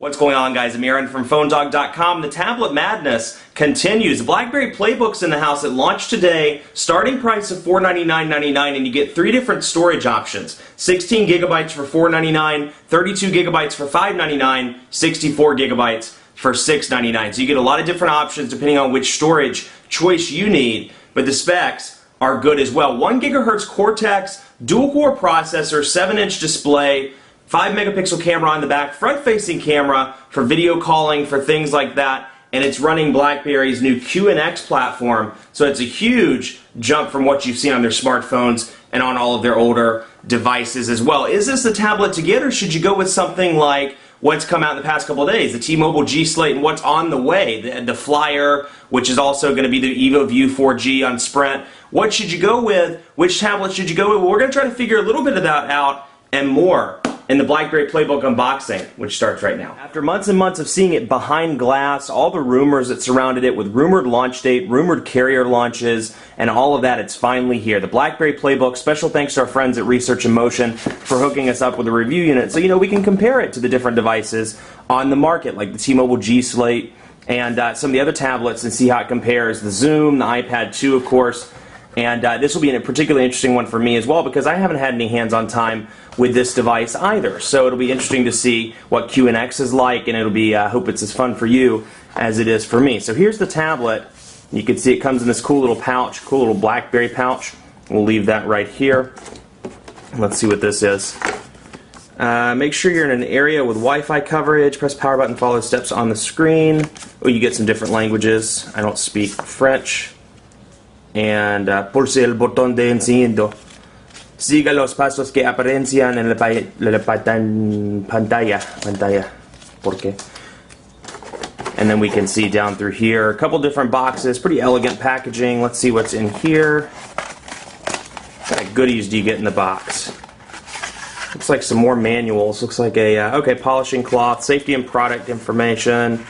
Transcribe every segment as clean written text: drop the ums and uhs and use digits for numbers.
What's going on, guys? I'm Aaron from PhoneDog.com. The tablet madness continues. The BlackBerry PlayBook's in the house. It launched today. Starting price of $499.99, and you get 3 different storage options. 16 gigabytes for $499, 32 gigabytes for $599, 64 gigabytes for $699. So you get a lot of different options depending on which storage choice you need, but the specs are good as well. 1 gigahertz Cortex, dual-core processor, 7-inch display, 5 megapixel camera on the back, front-facing camera for video calling, for things like that, and it's running BlackBerry's new QNX platform, so it's a huge jump from what you've seen on their smartphones and on all of their older devices as well. Is this the tablet to get, or should you go with something like what's come out in the past couple of days, the T-Mobile G Slate, and what's on the way, the Flyer, which is also going to be the EvoView 4G on Sprint? What should you go with? Which tablet should you go with? Well, we're going to try to figure a little bit of that out and more in the BlackBerry PlayBook unboxing, which starts right now. After months and months of seeing it behind glass, all the rumors that surrounded it with rumored launch date, rumored carrier launches, and all of that, it's finally here. The BlackBerry PlayBook, special thanks to our friends at Research in Motion for hooking us up with a review unit so we can compare it to the different devices on the market, like the T-Mobile G Slate and some of the other tablets, and see how it compares. The Zoom, the iPad 2, of course. And this will be a particularly interesting one for me as well, because I haven't had any hands-on time with this device either. So it'll be interesting to see what QNX is like, and it'll be, I hope it's as fun for you as it is for me. So here's the tablet. You can see it comes in this cool little pouch, cool little BlackBerry pouch. We'll leave that right here. Let's see what this is. Make sure you're in an area with Wi-Fi coverage. Press power button, follow the steps on the screen. Oh, you get some different languages. I don't speak French. And pulse el botón de encendido. Siga los pasos que aparecen en la pantalla. ¿Por qué? And then we can see down through here a couple different boxes, pretty elegant packaging. Let's see what's in here. What kind of goodies do you get in the box? Looks like some more manuals. Looks like a okay, polishing cloth, safety and product information,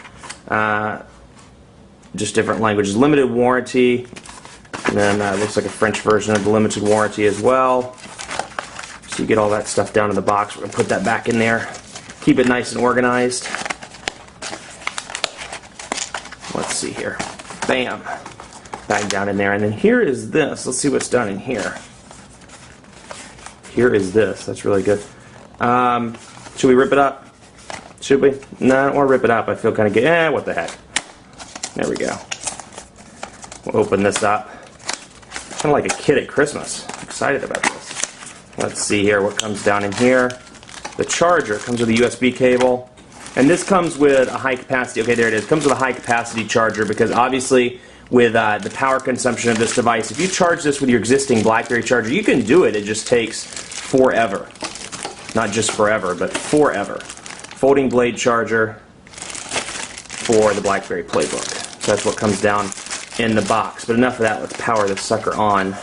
just different languages, limited warranty. And then looks like a French version of the limited warranty as well. So you get all that stuff down in the box. We're going to put that back in there. Keep it nice and organized. Let's see here. Bam. Back down in there. And then here is this. Let's see what's done in here. Here is this. That's really good. Should we rip it up? Should we? No, I don't want to rip it up. I feel kind of good. What the heck. There we go. We'll open this up. Kind of like a kid at Christmas. I'm excited about this. Let's see here what comes down in here. The charger comes with a USB cable, and this comes with a high capacity. Okay, there it is. It comes with a high capacity charger, because obviously with the power consumption of this device, if you charge this with your existing BlackBerry charger, you can do it. It just takes forever. Not just forever, but forever. Folding blade charger for the BlackBerry PlayBook. So that's what comes down in the box. But enough of that, let's power this sucker on.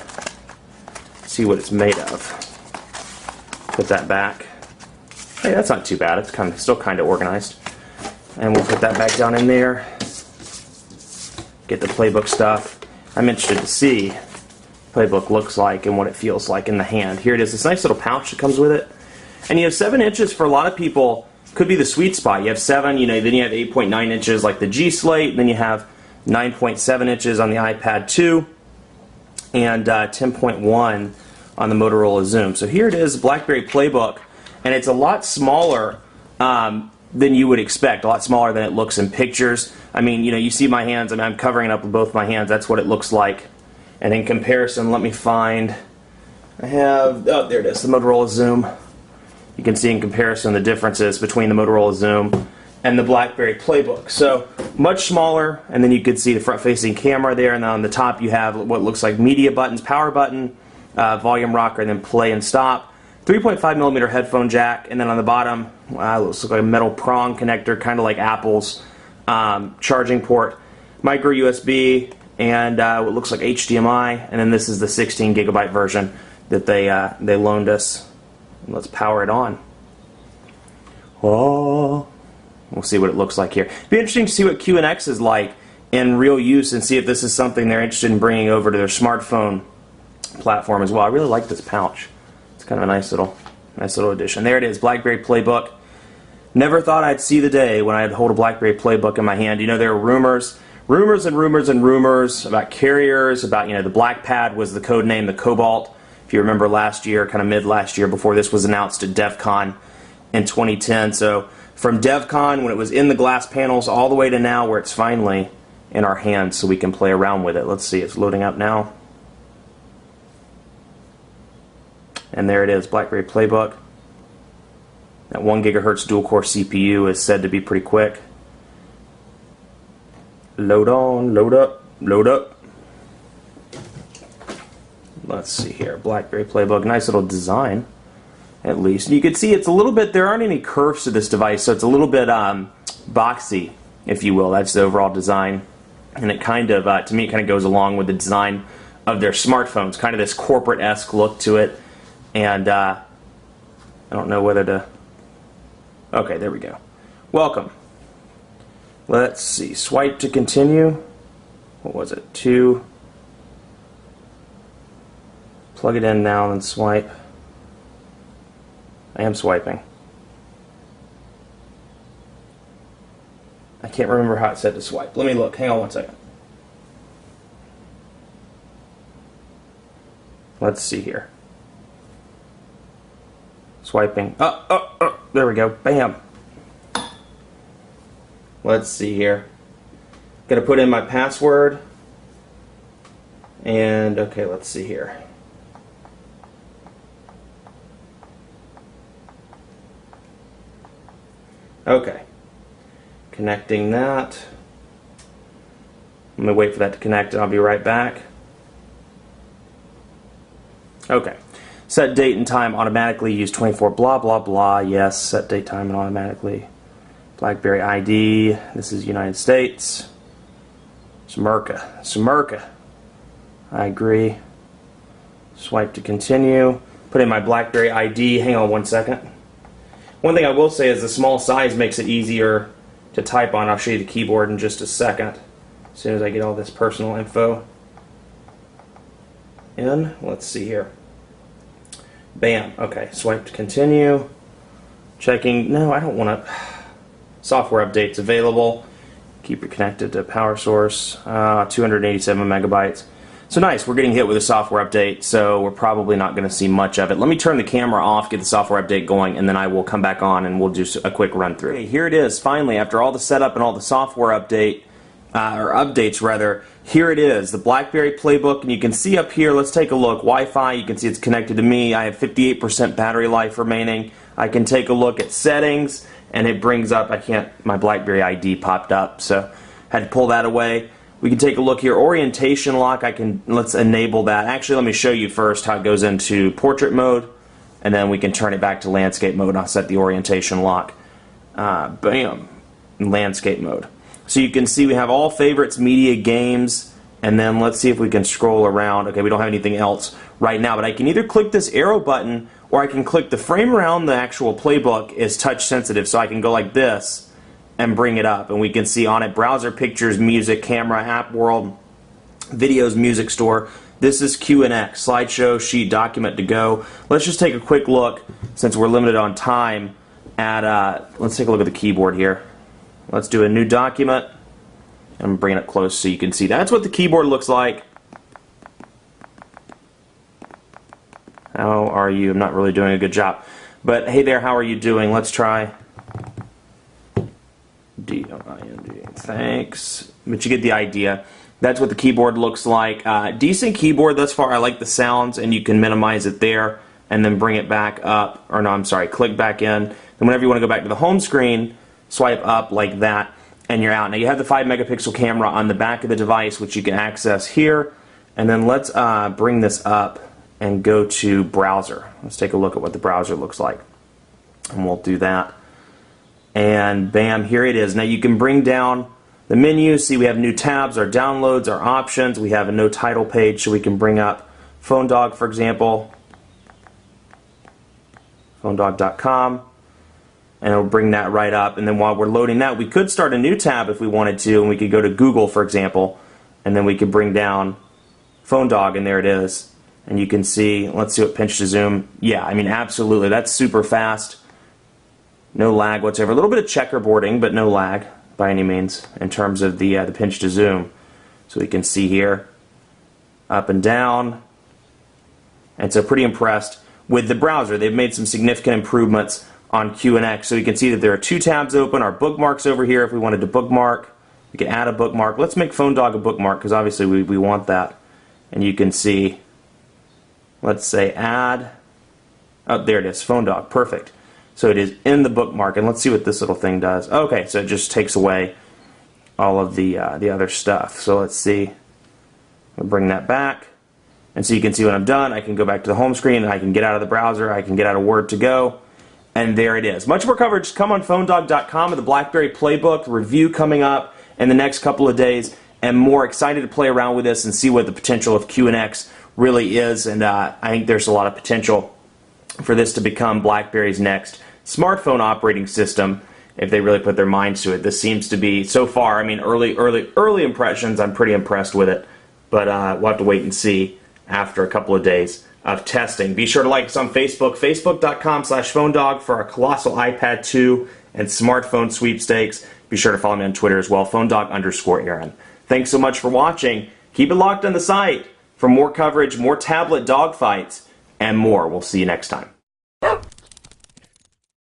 See what it's made of. Put that back. Hey, that's not too bad. It's still kind of organized. And we'll put that back down in there. Get the PlayBook stuff. I'm interested to see what PlayBook looks like and what it feels like in the hand. Here it is. This nice little pouch that comes with it. And you have 7 inches for a lot of people. Could be the sweet spot. You have 7, then you have 8.9 inches like the G Slate, then you have 9.7 inches on the iPad 2, and 10.1 on the Motorola Zoom. So here it is, BlackBerry PlayBook, and it's a lot smaller than you would expect, a lot smaller than it looks in pictures. I mean, you see my hands, I'm covering it up with both my hands. That's what it looks like. And in comparison, let me find, I have, oh, there it is, the Motorola Zoom. You can see in comparison the differences between the Motorola Zoom and the BlackBerry PlayBook. So much smaller, and then you can see the front-facing camera there, and then on the top you have what looks like media buttons, power button, volume rocker, and then play and stop. 3.5mm headphone jack, and then on the bottom, wow, looks like a metal prong connector, kind of like Apple's charging port, micro USB, and what looks like HDMI, and then this is the 16 gigabyte version that they loaned us. Let's power it on. Oh. We'll see what it looks like here. It'd be interesting to see what QNX is like in real use, and see if this is something they're interested in bringing over to their smartphone platform as well. I really like this pouch. It's kind of a nice little addition. There it is, BlackBerry PlayBook. Never thought I'd see the day when I'd hold a BlackBerry PlayBook in my hand. You know, there were rumors and rumors and rumors about carriers, about, you know, the BlackPad was the code name, the Cobalt. If you remember last year, kind of mid last year, before this was announced at DEF CON in 2010. So from DEF CON, when it was in the glass panels, all the way to now where it's finally in our hands so we can play around with it. Let's see, it's loading up now. And there it is, BlackBerry PlayBook. That 1 gigahertz dual-core CPU is said to be pretty quick. Load on, load up, load up. Let's see here, BlackBerry PlayBook, nice little design, at least. You can see it's a little bit, there aren't any curves to this device, so it's a little bit boxy, if you will. That's the overall design. And it kind of, to me, it kind of goes along with the design of their smartphones, kind of this corporate-esque look to it. And I don't know whether to... Okay, there we go. Welcome. Let's see. Swipe to continue. What was it? 2. Plug it in now and swipe. I am swiping. I can't remember how it said to swipe. Let me look. Hang on one second. Let's see here. Swiping. There we go. Bam. Let's see here. Gotta put in my password. And, okay, let's see here. Okay. Connecting that. I'm gonna wait for that to connect and I'll be right back. Okay. Set date and time automatically, use 24 blah blah blah. Yes, set date, time, and automatically. BlackBerry ID, this is United States. It's America. It's America. I agree. Swipe to continue. Put in my BlackBerry ID. Hang on one second. One thing I will say is the small size makes it easier to type on. I'll show you the keyboard in just a second. As soon as I get all this personal info in. Let's see here. Bam. Okay. Swipe to continue. Checking. No, I don't want to. Software updates available. Keep it connected to power source. 287 megabytes. So nice. We're getting hit with a software update, so we're probably not going to see much of it. Let me turn the camera off, get the software update going, and then I will come back on and we'll do a quick run through. Okay, here it is. Finally, after all the setup and all the software update, or updates rather, here it is, the BlackBerry PlayBook, and you can see up here, let's take a look, Wi-Fi, you can see it's connected to me, I have 58% battery life remaining. I can take a look at settings, and it brings up, my BlackBerry ID popped up, so had to pull that away. We can take a look here, orientation lock, let's enable that. Actually, let me show you first how it goes into portrait mode, and then we can turn it back to landscape mode. I'll set the orientation lock. Bam, landscape mode. So you can see we have all favorites, media, games, and then let's see if we can scroll around. Okay, we don't have anything else right now, but I can either click this arrow button or I can click the frame around the actual playbook is touch sensitive, so I can go like this and bring it up, and we can see on it browser, pictures, music, camera, app world, videos, music store. This is QNX, slideshow, sheet, document to go. Let's just take a quick look, since we're limited on time, at, let's take a look at the keyboard here. Let's do a new document. I'm bringing it close so you can see. That's what the keyboard looks like. How are you? I'm not really doing a good job. But hey there, how are you doing? Let's try D-O-I-N-G. Thanks. But you get the idea. That's what the keyboard looks like. Decent keyboard thus far. I like the sounds, and you can minimize it there and then bring it back up. Or no, I'm sorry, click back in. Then whenever you want to go back to the home screen, swipe up like that, and you're out. Now you have the 5 megapixel camera on the back of the device, which you can access here. And then let's bring this up and go to browser. Let's take a look at what the browser looks like. And we'll do that. And bam, here it is. Now you can bring down the menu. See, we have new tabs, our downloads, our options. We have a no title page, so we can bring up PhoneDog, for example. PhoneDog.com. And it'll bring that right up. And then while we're loading that, we could start a new tab if we wanted to, and we could go to Google, for example, and then we could bring down PhoneDog, and there it is. And you can see, let's see what pinch to zoom. Yeah, I mean, absolutely, that's super fast. No lag whatsoever. A little bit of checkerboarding, but no lag by any means in terms of the pinch to zoom. So we can see here, up and down. And so pretty impressed with the browser. They've made some significant improvements on QNX. So you can see that there are 2 tabs open. Our bookmarks over here, if we wanted to bookmark, we can add a bookmark. Let's make PhoneDog a bookmark because obviously we want that. And you can see, let's say add. Oh, there it is, PhoneDog, perfect. So it is in the bookmark, and let's see what this little thing does. Okay, so it just takes away all of the other stuff. So let's see. We'll bring that back. And so you can see when I'm done, I can go back to the home screen, I can get out of the browser, I can get out of Word to Go, and there it is. Much more coverage, come on PhoneDog.com with the BlackBerry Playbook review coming up in the next couple of days, and more excited to play around with this and see what the potential of QNX really is, and I think there's a lot of potential for this to become BlackBerry's next smartphone operating system if they really put their minds to it. This seems to be, so far, I mean, early impressions, I'm pretty impressed with it, but we'll have to wait and see after a couple of days of testing. Be sure to like us on Facebook, facebook.com/PhoneDog for our colossal iPad 2 and smartphone sweepstakes. Be sure to follow me on Twitter as well, PhoneDog_Aaron. Thanks so much for watching. Keep it locked on the site for more coverage, more tablet dogfights, and more. We'll see you next time.